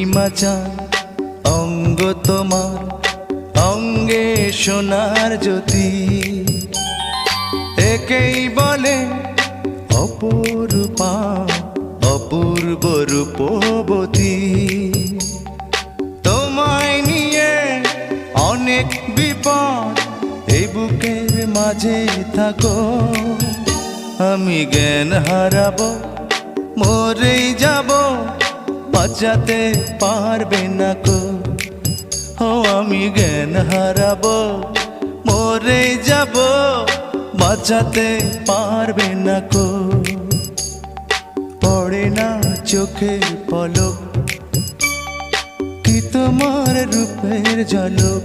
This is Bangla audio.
পূর্ণিমা চাঁদ অঙ্গ তোমার অঙ্গে সোনার জ্যোতি, একেই বলে অপরূপা অপূর্ব রূপবতী। তোমায় নিয়ে অনেক বিপদ এই বুকের মাঝে থাকো, আমি জ্ঞান হারাবো মরেই যাব, বাঁচাতে পারবে না কো। ও আমি জ্ঞান হারাবো মরেই যাব, বাঁচাতে পারবে না কো। পড়ে না চোখের পলক কি তোমার রূপের ঝলক,